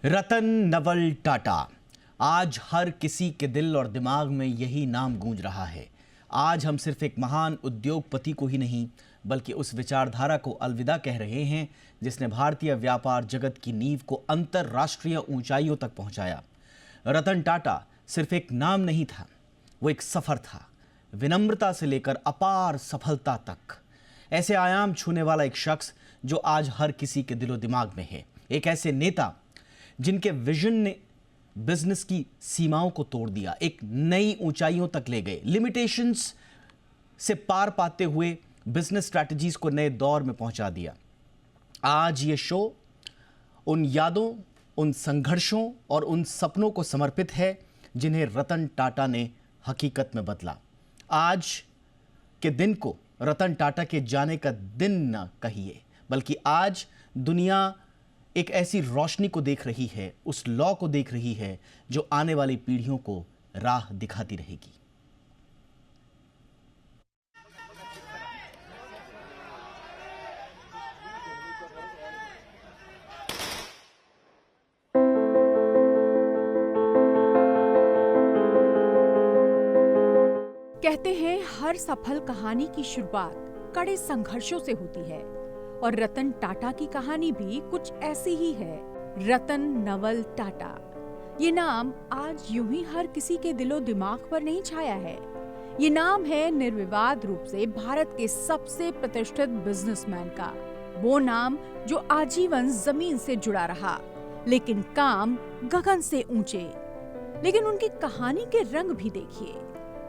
रतन नवल टाटा। आज हर किसी के दिल और दिमाग में यही नाम गूंज रहा है। आज हम सिर्फ एक महान उद्योगपति को ही नहीं बल्कि उस विचारधारा को अलविदा कह रहे हैं जिसने भारतीय व्यापार जगत की नींव को अंतरराष्ट्रीय ऊंचाइयों तक पहुंचाया। रतन टाटा सिर्फ एक नाम नहीं था, वो एक सफर था, विनम्रता से लेकर अपार सफलता तक। ऐसे आयाम छूने वाला एक शख्स जो आज हर किसी के दिलो दिमाग में है। एक ऐसे नेता जिनके विजन ने बिजनेस की सीमाओं को तोड़ दिया, एक नई ऊंचाइयों तक ले गए, लिमिटेशंस से पार पाते हुए बिजनेस स्ट्रैटेजीज को नए दौर में पहुंचा दिया। आज ये शो उन यादों, उन संघर्षों और उन सपनों को समर्पित है जिन्हें रतन टाटा ने हकीकत में बदला। आज के दिन को रतन टाटा के जाने का दिन न कहिए, बल्कि आज दुनिया एक ऐसी रोशनी को देख रही है, उस लौ को देख रही है जो आने वाली पीढ़ियों को राह दिखाती रहेगी। कहते हैं हर सफल कहानी की शुरुआत कड़े संघर्षों से होती है और रतन टाटा की कहानी भी कुछ ऐसी ही है। रतन नवल टाटा, ये नाम आज यूं ही हर किसी के दिलो दिमाग पर नहीं छाया है। ये नाम है निर्विवाद रूप से भारत के सबसे प्रतिष्ठित बिजनेसमैन का, वो नाम जो आजीवन जमीन से जुड़ा रहा लेकिन काम गगन से ऊंचे। लेकिन उनकी कहानी के रंग भी देखिए।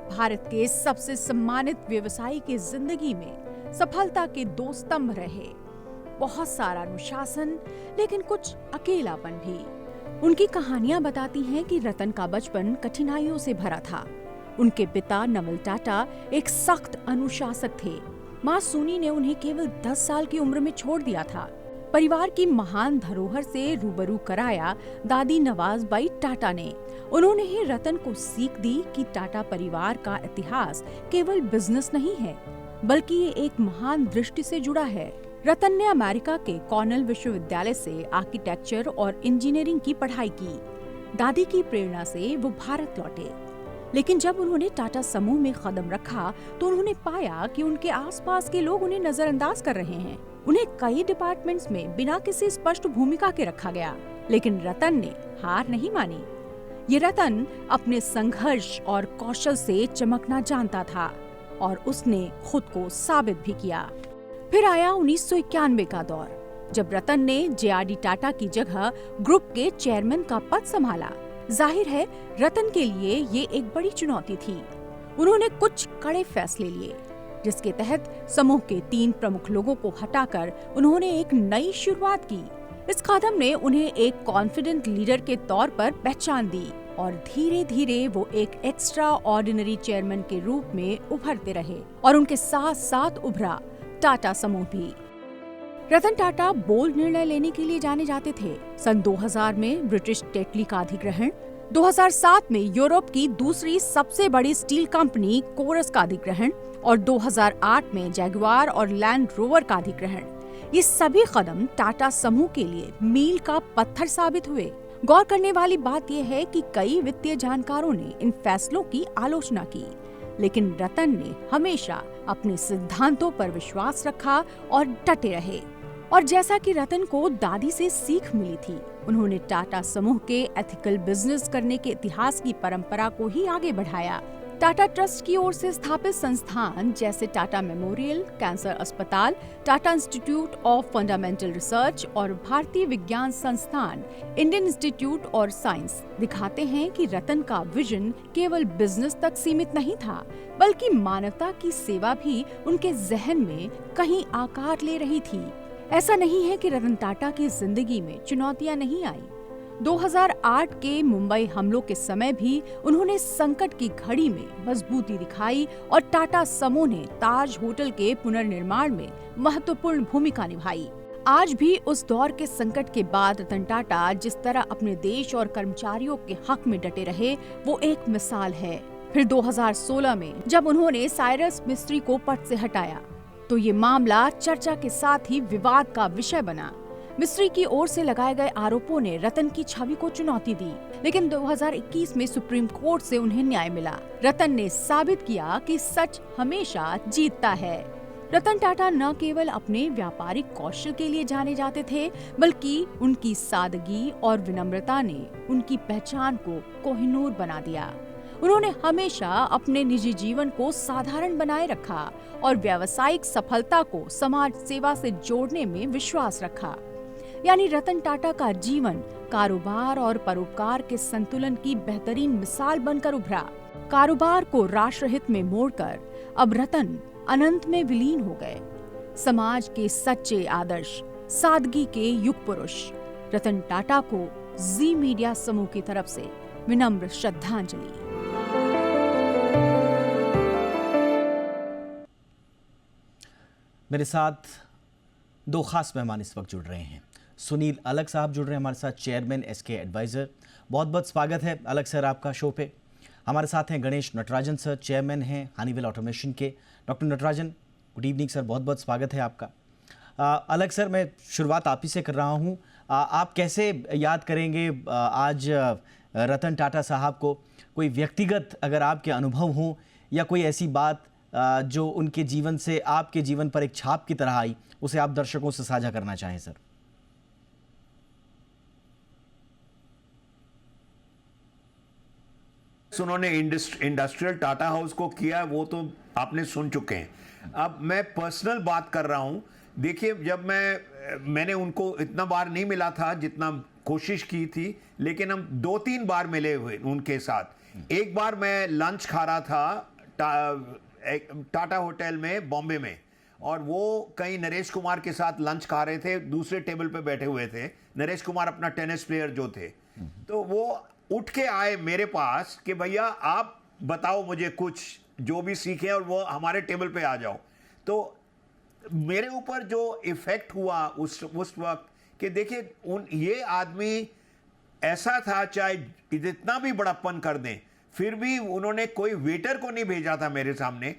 भारत के सबसे सम्मानित व्यवसायी की जिंदगी में सफलता के दो स्तंभ रहे, बहुत सारा अनुशासन लेकिन कुछ अकेलापन भी। उनकी कहानियां बताती हैं कि रतन का बचपन कठिनाइयों से भरा था। उनके पिता नवल टाटा एक सख्त अनुशासक थे। माँ सुनी ने उन्हें केवल 10 साल की उम्र में छोड़ दिया था। परिवार की महान धरोहर से रूबरू कराया दादी नवाजबाई टाटा ने। उन्होंने ही रतन को सीख दी कि टाटा परिवार का इतिहास केवल बिजनेस नहीं है बल्कि ये एक महान दृष्टि से जुड़ा है। रतन ने अमेरिका के कॉर्नेल विश्वविद्यालय से आर्किटेक्चर और इंजीनियरिंग की पढ़ाई की। दादी की प्रेरणा से वो भारत लौटे, लेकिन जब उन्होंने टाटा समूह में कदम रखा तो उन्होंने पाया कि उनके आसपास के लोग उन्हें नजरअंदाज कर रहे हैं। उन्हें कई डिपार्टमेंट्स में बिना किसी स्पष्ट भूमिका के रखा गया, लेकिन रतन ने हार नहीं मानी। ये रतन अपने संघर्ष और कौशल से चमकना जानता था और उसने खुद को साबित भी किया। फिर आया 1991 का दौर, जब रतन ने जेआरडी टाटा की जगह ग्रुप के चेयरमैन का पद संभाला। जाहिर है रतन के लिए ये एक बड़ी चुनौती थी। उन्होंने कुछ कड़े फैसले लिए, जिसके तहत समूह के 3 प्रमुख लोगों को हटाकर उन्होंने एक नई शुरुआत की। इस कदम ने उन्हें एक कॉन्फिडेंट लीडर के तौर पर पहचान दी और धीरे धीरे वो एक एक्स्ट्रा ऑर्डिनरी चेयरमैन के रूप में उभरते रहे और उनके साथ साथ उभरा टाटा समूह भी। रतन टाटा बोल्ड निर्णय लेने के लिए जाने जाते थे। सन 2000 में ब्रिटिश टेटली का अधिग्रहण, 2007 में यूरोप की दूसरी सबसे बड़ी स्टील कंपनी कोरस का अधिग्रहण और 2008 में जैगुआर और लैंड रोवर का अधिग्रहण। ये सभी कदम टाटा समूह के लिए मील का पत्थर साबित हुए। गौर करने वाली बात यह है कि कई वित्तीय जानकारों ने इन फैसलों की आलोचना की, लेकिन रतन ने हमेशा अपने सिद्धांतों पर विश्वास रखा और डटे रहे। और जैसा कि रतन को दादी से सीख मिली थी, उन्होंने टाटा समूह के एथिकल बिजनेस करने के इतिहास की परंपरा को ही आगे बढ़ाया। टाटा ट्रस्ट की ओर से स्थापित संस्थान जैसे टाटा मेमोरियल, कैंसर अस्पताल, Tata institute of fundamental research और भारतीय विज्ञान संस्थान, इंडियन इंस्टीट्यूट और साइंस दिखाते हैं कि रतन का विजन केवल बिजनेस तक सीमित नहीं था, बल्कि मानवता की सेवा भी उनके जहन में कहीं आकार ले रही थी। ऐसा नहीं है कि रतन टाटा की जिंदगी में चुनौतियां नहीं आई। 2008 के मुंबई हमलों के समय भी उन्होंने संकट की घड़ी में मजबूती दिखाई और टाटा समूह ने ताज होटल के पुनर्निर्माण में महत्वपूर्ण भूमिका निभाई। आज भी उस दौर के संकट के बाद रतन टाटा जिस तरह अपने देश और कर्मचारियों के हक में डटे रहे, वो एक मिसाल है। फिर 2016 में जब उन्होंने साइरस मिस्त्री को पद से हटाया तो ये मामला चर्चा के साथ ही विवाद का विषय बना। मिस्त्री की ओर से लगाए गए आरोपों ने रतन की छवि को चुनौती दी, लेकिन 2021 में सुप्रीम कोर्ट से उन्हें न्याय मिला। रतन ने साबित किया कि सच हमेशा जीतता है। रतन टाटा न केवल अपने व्यापारिक कौशल के लिए जाने जाते थे, बल्कि उनकी सादगी और विनम्रता ने उनकी पहचान को कोहिनूर बना दिया। उन्होंने हमेशा अपने निजी जीवन को साधारण बनाए रखा और व्यावसायिक सफलता को समाज सेवा से जोड़ने में विश्वास रखा। यानी रतन टाटा का जीवन कारोबार और परोपकार के संतुलन की बेहतरीन मिसाल बनकर उभरा। कारोबार को राष्ट्रहित में मोड़कर अब रतन अनंत में विलीन हो गए। समाज के सच्चे आदर्श, सादगी के युग पुरुष रतन टाटा को जी मीडिया समूह की तरफ से विनम्र श्रद्धांजलि। मेरे साथ दो खास मेहमान इस वक्त जुड़ रहे हैं। सुनील अलग साहब जुड़ रहे हैं हमारे साथ, चेयरमैन एसके एडवाइजर। बहुत बहुत स्वागत है अलग सर आपका शो पे। हमारे साथ हैं गणेश नटराजन सर, चेयरमैन हैं हनीवेल ऑटोमेशन के। Doctor Natarajan, good evening sir, बहुत बहुत स्वागत है आपका। अलग सर, मैं शुरुआत आप ही से कर रहा हूँ। आप कैसे याद करेंगे आज रतन टाटा साहब को? कोई व्यक्तिगत अगर आपके अनुभव हों या कोई ऐसी बात जो उनके जीवन से आपके जीवन पर एक छाप की तरह आई, उसे आप दर्शकों से साझा करना चाहें सर। उन्होंने इंडस्ट्रियल टाटा हाउस को किया वो तो आपने सुन चुके हैं। अब मैं पर्सनल बात कर रहा हूं। देखिए, जब मैंने उनको इतना बार नहीं मिला था जितना कोशिश की थी, लेकिन हम 2-3 बार मिले हुए उनके साथ। एक बार मैं लंच खा रहा था टाटा होटल में बॉम्बे में, और वो कहीं नरेश कुमार के साथ लंच खा रहे थे, दूसरे टेबल पे बैठे हुए थे। नरेश कुमार अपना टेनिस प्लेयर जो थे, तो वो उठ के आए मेरे पास कि भैया आप बताओ मुझे कुछ जो भी सीखे और वो हमारे टेबल पे आ जाओ। तो मेरे ऊपर जो इफेक्ट हुआ उस वक्त कि देखिए ये आदमी ऐसा था, चाहे जितना भी बड़प्पन कर दें, फिर भी उन्होंने कोई वेटर को नहीं भेजा था मेरे सामने।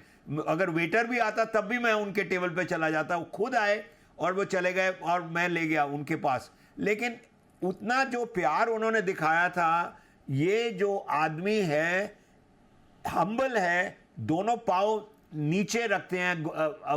अगर वेटर भी आता तब भी मैं उनके टेबल पे चला जाता। वो खुद आए और वो चले गए और मैं ले गया उनके पास। लेकिन उतना जो प्यार उन्होंने दिखाया था, ये जो आदमी है हम्बल है, दोनों पाँव नीचे रखते हैं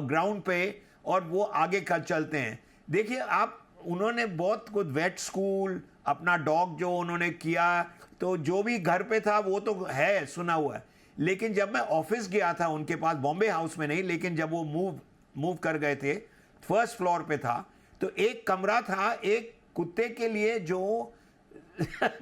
ग्राउंड पे और वो आगे चलते हैं। देखिए आप, उन्होंने बहुत कुछ वेट स्कूल, अपना डॉग जो उन्होंने किया, तो जो भी घर पे था वो तो है सुना हुआ है। लेकिन जब मैं ऑफिस गया था उनके पास, बॉम्बे हाउस में नहीं, लेकिन जब वो मूव कर गए थे, फर्स्ट फ्लोर पे था, तो एक कमरा था एक कुत्ते के लिए जो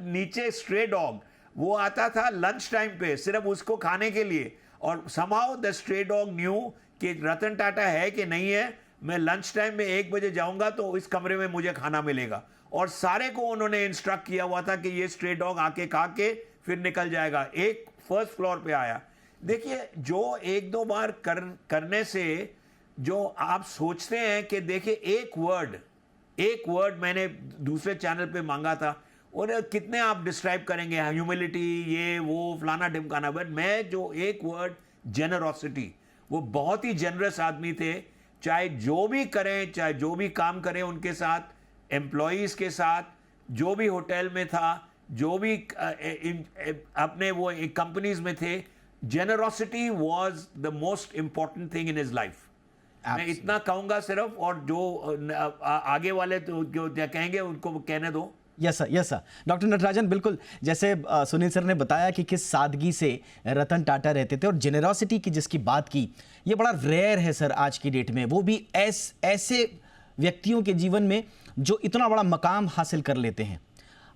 नीचे स्ट्रे डॉग, वो आता था लंच टाइम पे सिर्फ उसको खाने के लिए। और somehow the stray dog new कि रतन टाटा है कि नहीं है। मैं लंच टाइम में 1 बजे जाऊंगा तो इस कमरे में मुझे खाना मिलेगा। और सारे को उन्होंने इंस्ट्रक्ट किया हुआ था कि ये स्ट्रे डॉग आके खा के फिर निकल जाएगा। एक फर्स्ट फ्लोर पे आया। देखिए, जो 1-2 बार करने से जो आप सोचते हैं कि देखिए एक वर्ड मैंने दूसरे चैनल पे मांगा था, और कितने आप डिस्क्राइब करेंगे, ह्यूमिलिटी, ये वो फलाना ढिमकाना, बट मैं जो एक वर्ड जेनरोसिटी, वो बहुत ही जेनरस आदमी थे। चाहे जो भी करें, चाहे जो भी काम करें उनके साथ, एम्प्लॉयज़ के साथ, जो भी होटल में था, जो भी अपने वो कंपनीज में थे, generosity was the most important thing in his life. मैं इतना कहूंगा सिर्फ, और जो आगे वाले तो जो कहेंगे उनको कहने दो। Yes sir. डॉक्टर नटराजन, बिल्कुल जैसे सुनील सर ने बताया कि किस सादगी से रतन टाटा रहते थे और जेनरोसिटी की जिसकी बात की, ये बड़ा रेयर है सर आज की डेट में, वो भी ऐसे व्यक्तियों के जीवन में जो इतना बड़ा मकाम हासिल कर लेते हैं।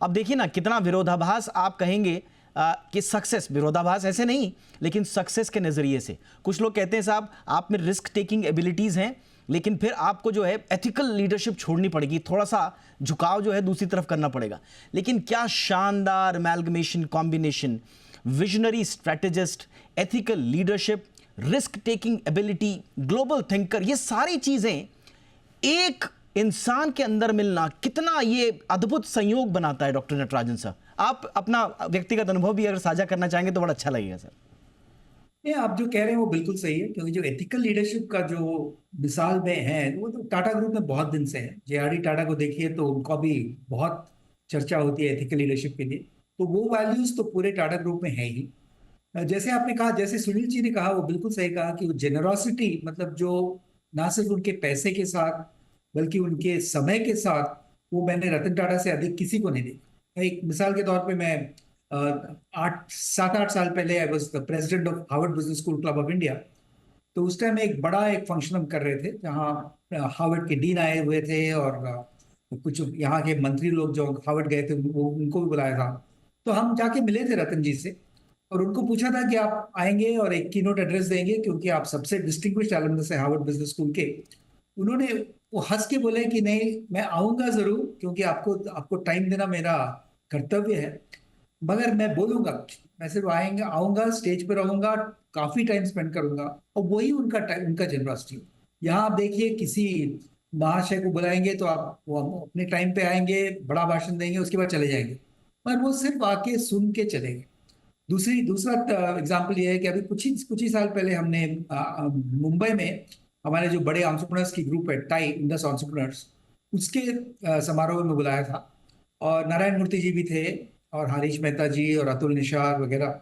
अब देखिए ना, कितना विरोधाभास आप कहेंगे कि सक्सेस, विरोधाभास ऐसे नहीं, लेकिन सक्सेस के नज़रिए से कुछ लोग कहते हैं साहब आप में रिस्क टेकिंग एबिलिटीज़ हैं, लेकिन फिर आपको जो है एथिकल लीडरशिप छोड़नी पड़ेगी, थोड़ा सा झुकाव जो है दूसरी तरफ करना पड़ेगा। लेकिन क्या शानदार amalgamation, combination, visionary strategist, ethical leadership, risk taking ability, global thinker, ये सारी चीज़ें एक इंसान के अंदर मिलना कितना ये अद्भुत संयोग बनाता है। डॉक्टर नटराजन सर, आप अपना व्यक्तिगत अनुभव भी अगर साझा करना चाहेंगे तो बड़ा अच्छा लगेगा सर। ये आप जो कह रहे हैं वो बिल्कुल सही है, क्योंकि जो एथिकल लीडरशिप का जो मिसाल में है वो तो टाटा ग्रुप में बहुत दिन से है। जेआरडी टाटा को देखिए तो उनका भी बहुत चर्चा होती है एथिकल लीडरशिप के लिए। तो वो वैल्यूज तो पूरे टाटा ग्रुप में है ही। जैसे आपने कहा, जैसे सुनील जी ने कहा, वो बिल्कुल सही कहा कि वो जेनरोसिटी, मतलब जो ना सिर्फ उनके पैसे के साथ बल्कि उनके समय के साथ, वो मैंने रतन टाटा से अधिक किसी को नहीं देखा। एक मिसाल के तौर पे मैं 7-8 साल पहले I was the president of Harvard business school club of India. तो उस टाइम एक फंक्शन हम कर रहे थे जहाँ हार्वर्ड के डीन आए हुए थे और कुछ यहाँ के मंत्री लोग जो हार्वर्ड गए थे वो उनको भी बुलाया था। तो हम जाके मिले थे रतन जी से और उनको पूछा था कि आप आएंगे और एक कीनोट एड्रेस देंगे क्योंकि आप सबसे डिस्टिंग्विश्ड एलुमनस है हार्वर्ड बिजनेस स्कूल के। उन्होंने वो हंस के बोले कि नहीं, मैं आऊंगा जरूर, क्योंकि आपको आपको टाइम देना मेरा कर्तव्य है, मगर मैं बोलूंगा, मैं सिर्फ आऊंगा, स्टेज पर रहूंगा, काफी टाइम स्पेंड करूंगा। और वही उनका टाइम, उनका जनरॉसिटी। यहाँ आप देखिए, किसी महाशय को बुलाएंगे तो आप वो अपने टाइम पे आएंगे, बड़ा भाषण देंगे, उसके बाद चले जाएंगे, पर वो सिर्फ आके सुन के चले गए। दूसरा एग्जाम्पल ये है कि अभी कुछ ही साल पहले हमने मुंबई में हमारे जो बड़े एंटरप्रेन्योर्स की ग्रुप है, टाई इंडस एंटरप्रेन्योर्स, उसके समारोह में बुलाया था। और नारायण मूर्ति जी भी थे और हरीश मेहता जी और अतुल निशार वगैरह।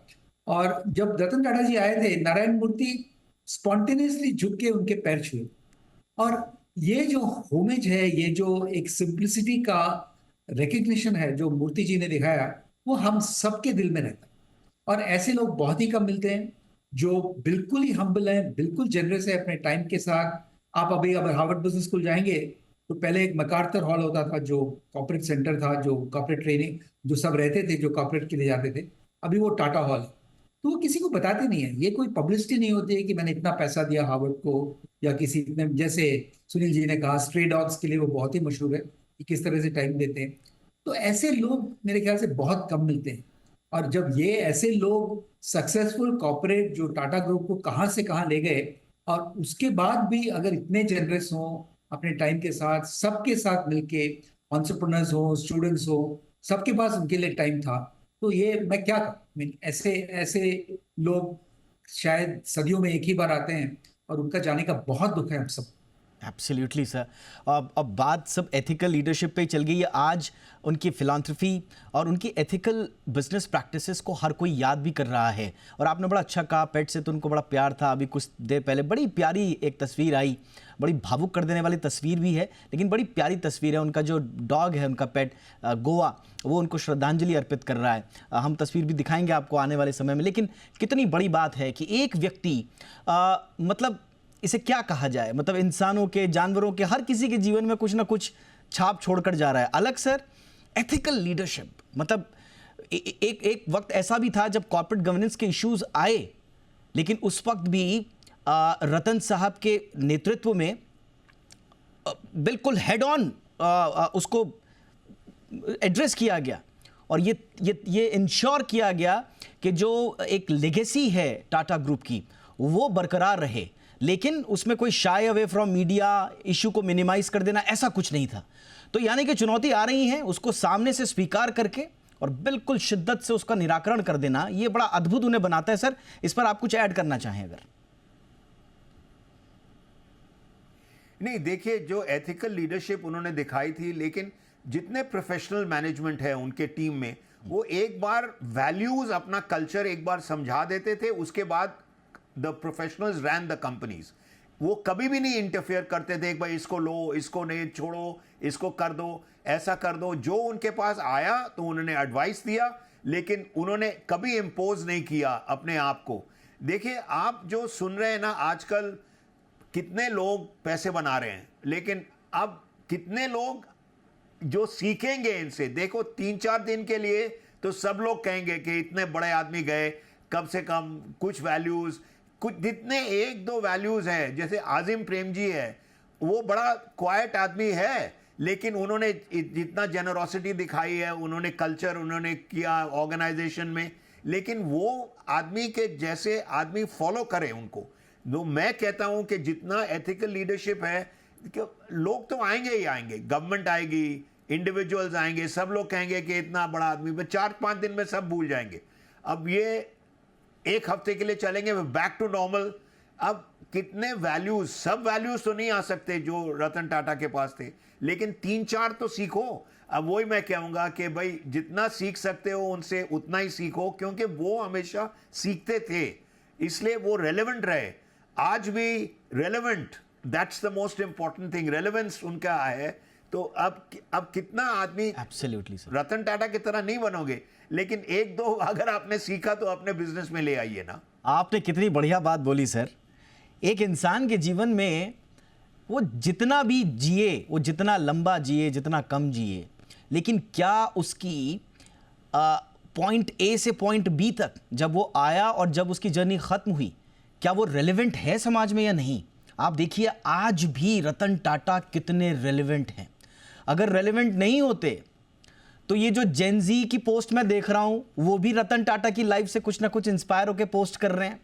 और जब रतन टाटा जी आए थे, नारायण मूर्ति स्पॉन्टेनियसली झुक के उनके पैर छुए। और ये जो होमेज है, ये जो एक सिंप्लिसिटी का रिकग्निशन है जो मूर्ति जी ने दिखाया, वो हम सबके दिल में रहता है। और ऐसे लोग बहुत ही कम मिलते हैं जो बिल्कुल ही हम्बल हैं, बिल्कुल जनरस है अपने टाइम के साथ। आप अभी अगर हार्वर्ड बिजनेस स्कूल जाएंगे तो पहले एक मकार्थर हॉल होता था जो कॉर्पोरेट सेंटर था, जो कॉर्पोरेट ट्रेनिंग जो सब रहते थे, जो कॉर्पोरेट के लिए जाते थे। अभी वो टाटा हॉल है। तो वो किसी को बताते नहीं है, ये कोई पब्लिसिटी नहीं होती है कि मैंने इतना पैसा दिया हार्वर्ड को, या किसी ने, जैसे सुनील जी ने कहा, स्ट्रे डॉग्स के लिए वो बहुत ही मशहूर है कि किस तरह से टाइम देते हैं। तो ऐसे लोग मेरे ख्याल से बहुत कम मिलते हैं। और जब ये ऐसे लोग सक्सेसफुल कॉर्पोरेट जो टाटा ग्रुप को कहाँ से कहाँ ले गए, और उसके बाद भी अगर इतने जनरस हों अपने टाइम के साथ, सबके साथ मिलके, एंटरप्रेन्योर्स हो, स्टूडेंट्स हो, सबके पास उनके लिए टाइम था, तो ये मैं क्या कहूं? I mean, ऐसे ऐसे लोग शायद सदियों में एक ही बार आते हैं और उनका जाने का बहुत दुख है हम सब। Absolutely sir. अब बात सब एथिकल लीडरशिप पे ही चल गई है। आज उनकी फिलांथ्रफी और उनकी एथिकल बिजनेस प्रैक्टिसेस को हर कोई याद भी कर रहा है। और आपने बड़ा अच्छा कहा, पेट से तो उनको बड़ा प्यार था। अभी कुछ देर पहले बड़ी प्यारी एक तस्वीर आई, बड़ी भावुक कर देने वाली तस्वीर भी है, लेकिन बड़ी प्यारी तस्वीर है। उनका जो डॉग है, उनका पेट गोवा, वो उनको श्रद्धांजलि अर्पित कर रहा है। हम तस्वीर भी दिखाएंगे आपको आने वाले समय में। लेकिन कितनी बड़ी बात है कि एक व्यक्ति मतलब इसे क्या कहा जाए, मतलब इंसानों के, जानवरों के, हर किसी के जीवन में कुछ ना कुछ छाप छोड़कर जा रहा है। अलग सर, एथिकल लीडरशिप मतलब एक वक्त ऐसा भी था जब कॉर्पोरेट गवर्नेंस के इश्यूज आए, लेकिन उस वक्त भी रतन साहब के नेतृत्व में बिल्कुल हेड ऑन उसको एड्रेस किया गया। और ये इंश्योर किया गया कि जो एक लेगेसी है टाटा ग्रुप की वो बरकरार रहे। लेकिन उसमें कोई शाय अवे फ्रॉम मीडिया, इशू को मिनिमाइज कर देना, ऐसा कुछ नहीं था। तो यानी कि चुनौती आ रही है, उसको सामने से स्वीकार करके और बिल्कुल शिद्दत से उसका निराकरण कर देना, ये बड़ा अद्भुत उन्हें बनाता है। सर, इस पर आप कुछ ऐड करना चाहें अगर? नहीं, देखिए, जो एथिकल लीडरशिप उन्होंने दिखाई थी, लेकिन जितने प्रोफेशनल मैनेजमेंट है उनके टीम में, वो एक बार वैल्यूज, अपना कल्चर एक बार समझा देते थे, उसके बाद the professionals rain the companies. वो कभी भी नहीं इंटरफेयर करते थे, एक भाई इसको लो, इसको नहीं छोड़ो, इसको कर दो, ऐसा कर दो। जो उनके पास आया तो उन्होंने एडवाइस दिया, लेकिन उन्होंने कभी इम्पोज नहीं किया अपने आप को। देखिए, आप जो सुन रहे हैं ना, आजकल कितने लोग पैसे बना रहे हैं, लेकिन अब कितने लोग जो सीखेंगे इनसे। देखो, 3-4 दिन के लिए तो सब लोग कहेंगे कि इतने बड़े आदमी गए, कम से कम कुछ वैल्यूज, कुछ जितने 1-2 वैल्यूज हैं, जैसे आजिम प्रेम जी है, वो बड़ा क्वाइट आदमी है, लेकिन उन्होंने जितना जेनरोसिटी दिखाई है, उन्होंने कल्चर उन्होंने किया ऑर्गेनाइजेशन में, लेकिन वो आदमी के जैसे आदमी फॉलो करे उनको। तो मैं कहता हूं कि जितना एथिकल लीडरशिप है, लोग तो आएंगे ही आएंगे, गवर्नमेंट आएगी, इंडिविजुअल्स आएंगे, सब लोग कहेंगे कि इतना बड़ा आदमी, 4-5 दिन में सब भूल जाएंगे। अब ये एक हफ्ते के लिए चलेंगे, बैक टू नॉर्मल। अब कितने वैल्यूज, सब वैल्यूज तो नहीं आ सकते जो रतन टाटा के पास थे, लेकिन 3-4 तो सीखो। अब वही मैं कहूंगा कि भाई जितना सीख सकते हो उनसे उतना ही सीखो, क्योंकि वो हमेशा सीखते थे, इसलिए वो रेलेवेंट रहे। आज भी relevant, that's the most important thing, relevance उनका है। तो अब कितना आदमी एब्सोल्युटली सर। रतन टाटा की तरह नहीं बनोगे, लेकिन एक दो अगर आपने सीखा तो अपने बिजनेस में ले आइए ना। आपने कितनी बढ़िया बात बोली सर। एक इंसान के जीवन में वो जितना भी जिए, वो जितना लंबा जिए, जितना कम जिए, लेकिन क्या उसकी पॉइंट ए से पॉइंट बी तक जब वो आया और जब उसकी जर्नी खत्म हुई, क्या वो रेलेवेंट है समाज में या नहीं? आप देखिए आज भी रतन टाटा कितने रेलेवेंट हैं। अगर रेलेवेंट नहीं होते तो ये जो जेन जी की पोस्ट मैं देख रहा हूं, वो भी रतन टाटा की लाइफ से कुछ ना कुछ इंस्पायर होकर पोस्ट कर रहे हैं।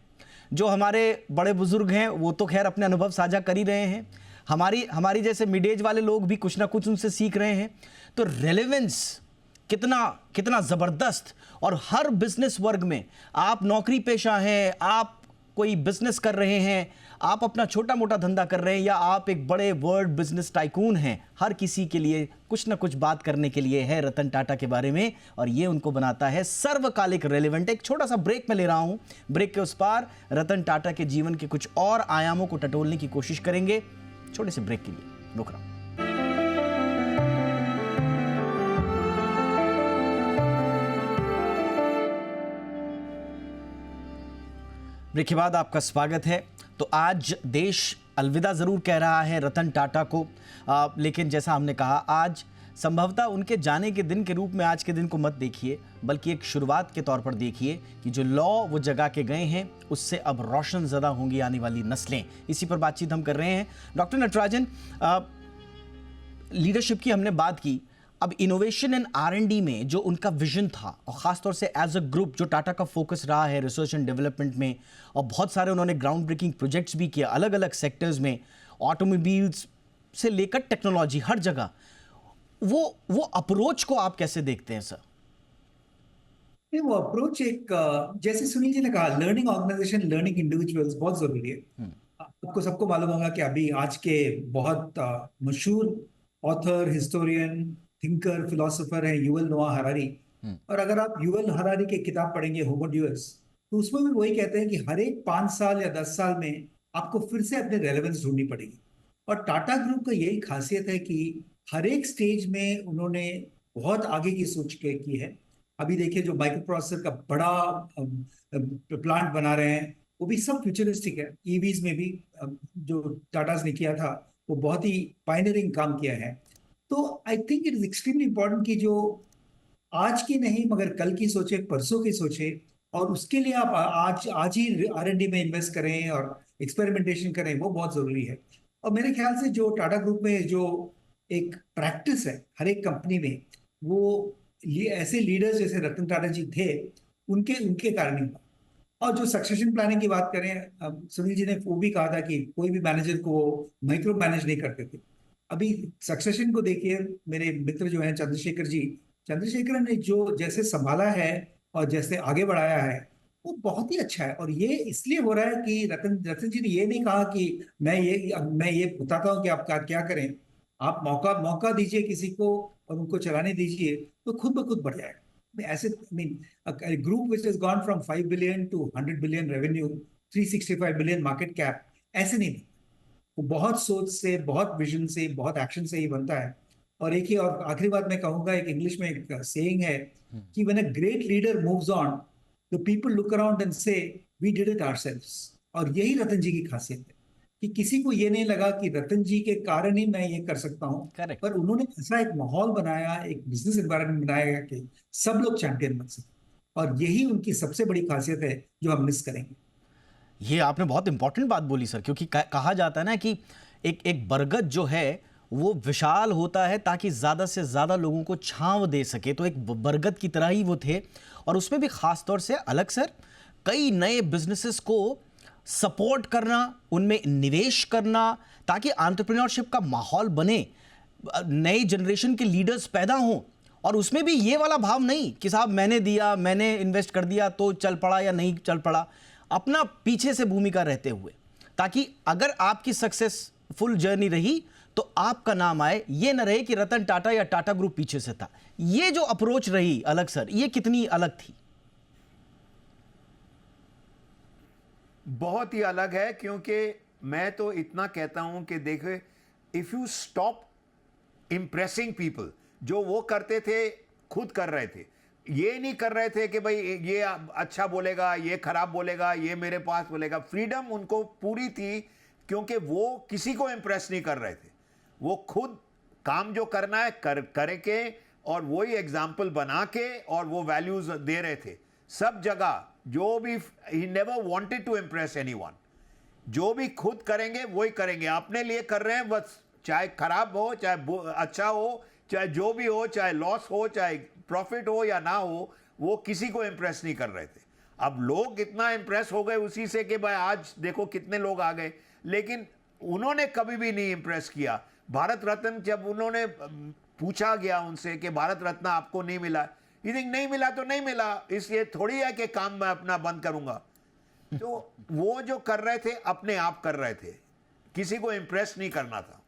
जो हमारे बड़े बुजुर्ग हैं वो तो खैर अपने अनुभव साझा कर ही रहे हैं, हमारी जैसे मिड एज वाले लोग भी कुछ ना कुछ उनसे सीख रहे हैं। तो रेलेवेंस कितना कितना ज़बरदस्त। और हर बिजनेस वर्ग में, आप नौकरी पेशा हैं, आप कोई बिजनेस कर रहे हैं, आप अपना छोटा मोटा धंधा कर रहे हैं, या आप एक बड़े वर्ल्ड बिजनेस टाइकून हैं, हर किसी के लिए कुछ ना कुछ बात करने के लिए है रतन टाटा के बारे में, और ये उनको बनाता है सर्वकालिक रेलेवेंट। एक छोटा सा ब्रेक में ले रहा हूं, ब्रेक के उस पार रतन टाटा के जीवन के कुछ और आयामों को टटोलने की कोशिश करेंगे। छोटे से ब्रेक के लिए रुक रहा हूं। ब्रेक के बाद आपका स्वागत है। तो आज देश अलविदा ज़रूर कह रहा है रतन टाटा को, लेकिन जैसा हमने कहा, आज संभवतः उनके जाने के दिन के रूप में आज के दिन को मत देखिए, बल्कि एक शुरुआत के तौर पर देखिए कि जो लॉ वो जगा के गए हैं उससे अब रोशन ज़दा होंगी आने वाली नस्लें। इसी पर बातचीत हम कर रहे हैं। डॉक्टर नटराजन, लीडरशिप की हमने बात की, अब इनोवेशन एंड R&D में जो उनका विजन था, और ख़ासतौर से एज अ ग्रुप जो टाटा का फोकस रहा है रिसर्च एंड डेवलपमेंट में, और बहुत सारे उन्होंने ग्राउंड ब्रेकिंग प्रोजेक्ट्स भी किए अलग अलग सेक्टर्स में, ऑटोमोबाइल्स से लेकर टेक्नोलॉजी, हर जगह, वो अप्रोच को आप कैसे देखते हैं सर? नहीं, वो अप्रोच एक जैसे सुनील जी ने कहा, लर्निंग ऑर्गेनाइजेशन, लर्निंग इंडिविजुअल्स बहुत जरूरी है। आपको सबको मालूम होगा कि अभी आज के बहुत मशहूर ऑथर, हिस्टोरियन, थिंकर, फिलोसोफर है युवल नोआ हरारी। और अगर आप युवल हरारी की किताब पढ़ेंगे होमो ड्यूअस, तो उसमें भी वही कहते हैं कि हर एक 5 साल या 10 साल में आपको फिर से अपने रेलेवेंस ढूंढनी पड़ेगी। और टाटा ग्रुप का यही खासियत है कि हर एक स्टेज में उन्होंने बहुत आगे की सोच के की है। अभी देखिए जो माइक्रो प्रोसेसर का बड़ा प्लांट बना रहे हैं, वो भी सब फ्यूचरिस्टिक है। ईवीज में भी जो टाटास ने किया था वो बहुत ही पायनियरिंग काम किया है। तो I think it is extremely important कि जो आज की नहीं मगर कल की सोचे, परसों की सोचे, और उसके लिए आप आज ही R&D में इन्वेस्ट करें और एक्सपेरिमेंटेशन करें, वो बहुत जरूरी है। और मेरे ख्याल से जो टाटा ग्रुप में जो एक प्रैक्टिस है हर एक कंपनी में, वो ऐसे लीडर्स जैसे रतन टाटा जी थे, उनके कारण ही हुआ। और जो सक्सेशन प्लानिंग की बात करें, सुनील जी ने वो भी कहा था कि कोई भी मैनेजर को माइक्रो मैनेज नहीं करते थे। अभी सक्सेशन को देखिए, मेरे मित्र जो हैं चंद्रशेखर ने जो जैसे संभाला है और जैसे आगे बढ़ाया है, वो बहुत ही अच्छा है। और ये इसलिए हो रहा है कि रतन जी ने ये नहीं कहा कि मैं ये बताता हूँ कि आप क्या करें, आप मौका दीजिए किसी को और उनको चलाने दीजिए, तो खुद ब खुद बढ़ जाएगा। ऐसे group which has gone from 5 billion to 100 billion revenue, 365 billion market cap, ऐसे नहीं, वो बहुत सोच से, बहुत विजन से, बहुत एक्शन से ही बनता है। और एक ही और आखिरी बात मैं कहूंगा, एक इंग्लिश में एक सेइंग है कि when a great leader moves on, the people look around and से वी डिड इट आवरसेल्व्स। और यही रतन जी की खासियत है कि किसी को ये नहीं लगा कि रतन जी के कारण ही मैं ये कर सकता हूँ, पर उन्होंने ऐसा एक माहौल बनाया, एक बिजनेस एनवायरनमेंट बनाया कि सब लोग चैंपियन बन सके। और यही उनकी सबसे बड़ी खासियत है जो हम मिस करेंगे। ये आपने बहुत इंपॉर्टेंट बात बोली सर, क्योंकि कहा जाता है ना कि एक बरगद जो है वो विशाल होता है ताकि ज़्यादा से ज़्यादा लोगों को छांव दे सके। तो एक बरगद की तरह ही वो थे, और उसमें भी ख़ास तौर से अलग सर कई नए बिजनेसेस को सपोर्ट करना, उनमें निवेश करना, ताकि एंटरप्रेन्योरशिप का माहौल बने, नए जनरेशन के लीडर्स पैदा हों, और उसमें भी ये वाला भाव नहीं कि साहब मैंने दिया, मैंने इन्वेस्ट कर दिया तो चल पड़ा या नहीं चल पड़ा, अपना पीछे से भूमिका रहते हुए, ताकि अगर आपकी सक्सेसफुल जर्नी रही तो आपका नाम आए, ये न रहे कि रतन टाटा या टाटा ग्रुप पीछे से था। ये जो अप्रोच रही अलग सर, ये कितनी अलग थी? बहुत ही अलग है, क्योंकि मैं तो इतना कहता हूं कि देखिए, if you stop impressing people, जो वो करते थे खुद कर रहे थे, ये नहीं कर रहे थे कि भाई ये अच्छा बोलेगा, ये खराब बोलेगा, ये मेरे पास बोलेगा। फ्रीडम उनको पूरी थी, क्योंकि वो किसी को इंप्रेस नहीं कर रहे थे, वो खुद काम जो करना है करके और वही एग्जाम्पल बना के और वो वैल्यूज दे रहे थे सब जगह। जो भी, he never wanted to impress anyone, जो भी खुद करेंगे वही करेंगे, अपने लिए कर रहे हैं बस, चाहे खराब हो चाहे अच्छा हो, चाहे जो भी हो, चाहे लॉस हो चाहे प्रॉफिट हो या ना हो, वो किसी को इंप्रेस नहीं कर रहे थे। अब लोग इतना इंप्रेस हो गए उसी से कि भाई आज देखो कितने लोग आ गए, लेकिन उन्होंने कभी भी नहीं इंप्रेस किया। भारत रत्न जब उन्होंने पूछा गया उनसे कि भारत रत्न आपको नहीं मिला, ये थिंक नहीं मिला तो नहीं मिला, इसलिए थोड़ी है कि काम मैं अपना बंद करूंगा। तो वो जो कर रहे थे अपने आप कर रहे थे, किसी को इंप्रेस नहीं करना था।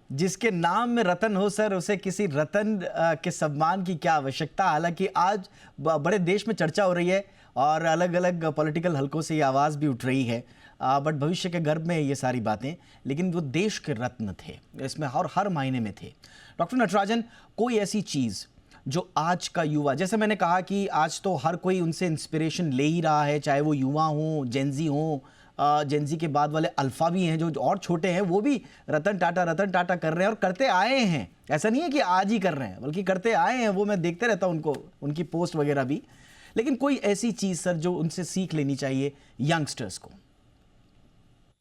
जिसके नाम में रतन हो सर, उसे किसी रतन के सम्मान की क्या आवश्यकता। हालांकि आज बड़े देश में चर्चा हो रही है और अलग अलग पॉलिटिकल हलकों से ये आवाज़ भी उठ रही है, बट भविष्य के गर्भ में ये सारी बातें, लेकिन वो देश के रत्न थे, इसमें हर मायने में थे। डॉक्टर नटराजन, कोई ऐसी चीज़ जो आज का युवा, जैसे मैंने कहा कि आज तो हर कोई उनसे इंस्पिरेशन ले ही रहा है, चाहे वो युवा हों, जेनजी हों, जेनजी के बाद वाले अल्फा भी हैं जो और छोटे हैं, वो भी रतन टाटा कर रहे हैं और करते आए हैं। ऐसा नहीं है कि आज ही कर रहे हैं, बल्कि करते आए हैं। वो मैं देखते रहता हूं उनको, उनकी पोस्ट वगैरह भी। लेकिन कोई ऐसी चीज़ सर जो उनसे सीख लेनी चाहिए यंगस्टर्स को?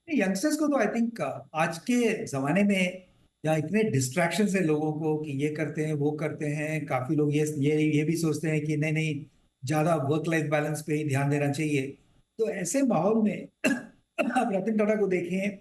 यंगस्टर्स को तो आई थिंक आज के ज़माने में जहाँ इतने डिस्ट्रैक्शन है लोगों को कि ये करते हैं वो करते हैं, काफ़ी लोग ये भी सोचते हैं कि नहीं नहीं, ज़्यादा वर्क लाइफ बैलेंस पे ही ध्यान देना चाहिए। तो ऐसे माहौल में आप रतन टाटा को देखें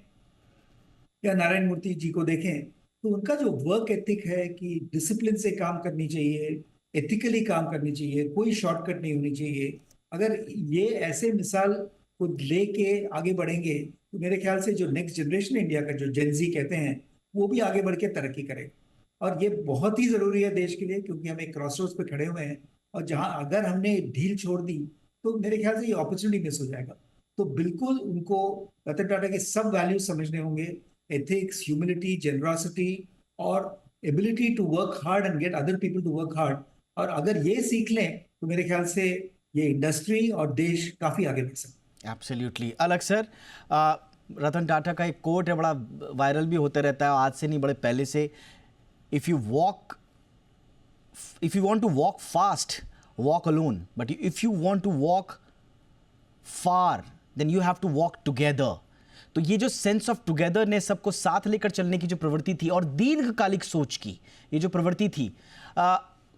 या नारायण मूर्ति जी को देखें, तो उनका जो वर्क एथिक है कि डिसिप्लिन से काम करनी चाहिए, एथिकली काम करनी चाहिए, कोई शॉर्टकट नहीं होनी चाहिए। अगर ये ऐसे मिसाल को लेके आगे बढ़ेंगे तो मेरे ख्याल से जो नेक्स्ट जनरेशन इंडिया का, जो जेनजी कहते हैं, वो भी आगे बढ़ के तरक्की करेगा। और ये बहुत ही जरूरी है देश के लिए, क्योंकि हम एक क्रॉसरोड्स पे खड़े हुए हैं और जहां अगर हमने ढील छोड़ दी तो मेरे ख्याल से ये अपॉर्चुनिटी मिस हो जाएगा। तो बिल्कुल उनको रतन टाटा के सब वैल्यूज समझने होंगे, एथिक्स, ह्यूमिलिटी, जेनरॉसिटी और ability to work hard and get other people to work hard. और अगर ये सीख लें तो मेरे ख्याल से ये इंडस्ट्री और देश काफी आगे बढ़ सकता है। एब्सोल्युटली। अलग सर, रतन टाटा का एक कोट है, बड़ा वायरल भी होता रहता है, आज से नहीं बड़े पहले से। If you want to walk fast, walk alone, but if you want to walk far, then you have to walk together. तो ये जो सेंस ऑफ टुगेदरनेस, सबको साथ लेकर चलने की जो प्रवृत्ति थी और दीर्घकालिक सोच की ये जो प्रवृत्ति थी,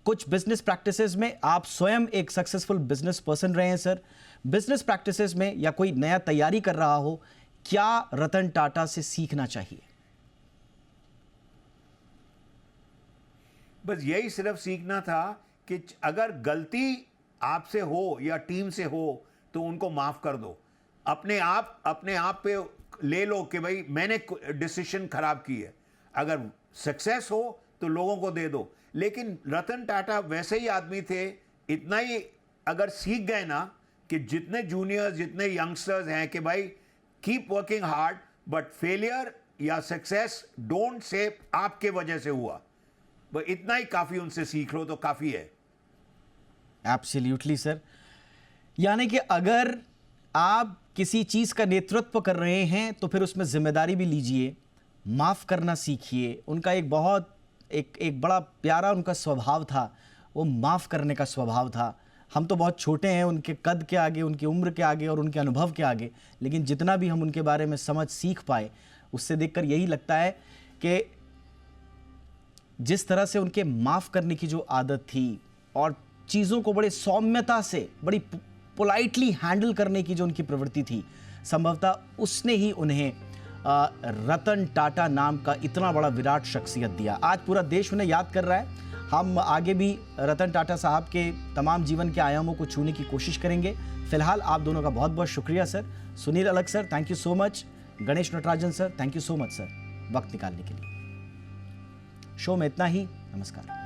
कुछ बिजनेस प्रैक्टिसेस में आप स्वयं एक सक्सेसफुल बिजनेस पर्सन रहे हैं सर, बिजनेस प्रैक्टिसेस में या कोई नया तैयारी कर रहा हो, क्या रतन टाटा से सीखना चाहिए? बस यही सिर्फ सीखना था कि अगर गलती आपसे हो या टीम से हो तो उनको माफ कर दो। अपने आप पे ले लो कि भाई मैंने डिसीजन खराब की है, अगर सक्सेस हो तो लोगों को दे दो। लेकिन रतन टाटा वैसे ही आदमी थे, इतना ही अगर सीख गए ना कि जितने जूनियर्स, जितने यंगस्टर्स हैं, कि भाई keep working hard, but failure या सक्सेस डोंट से आपके वजह से हुआ, बस इतना ही काफी, उनसे सीख लो तो काफी है। Absolutely sir. यानी कि अगर आप किसी चीज़ का नेतृत्व कर रहे हैं तो फिर उसमें जिम्मेदारी भी लीजिए, माफ़ करना सीखिए। उनका एक बड़ा प्यारा उनका स्वभाव था, वो माफ़ करने का स्वभाव था। हम तो बहुत छोटे हैं उनके कद के आगे, उनकी उम्र के आगे और उनके अनुभव के आगे, लेकिन जितना भी हम उनके बारे में समझ सीख पाए, उससे देखकर यही लगता है कि जिस तरह से उनके माफ़ करने की जो आदत थी और चीज़ों को बड़े सौम्यता से, बड़ी पोलाइटली हैंडल करने की जो उनकी प्रवृत्ति थी, संभवतः उसने ही उन्हें रतन टाटा नाम का इतना बड़ा विराट शख्सियत दिया। आज पूरा देश उन्हें याद कर रहा है। हम आगे भी रतन टाटा साहब के तमाम जीवन के आयामों को छूने की कोशिश करेंगे। फिलहाल आप दोनों का बहुत बहुत शुक्रिया सर। सुनील अलग sir, thank you so much. Ganesh Natarajan sir, thank you so much sir वक्त निकालने के लिए। शो में इतना ही, नमस्कार।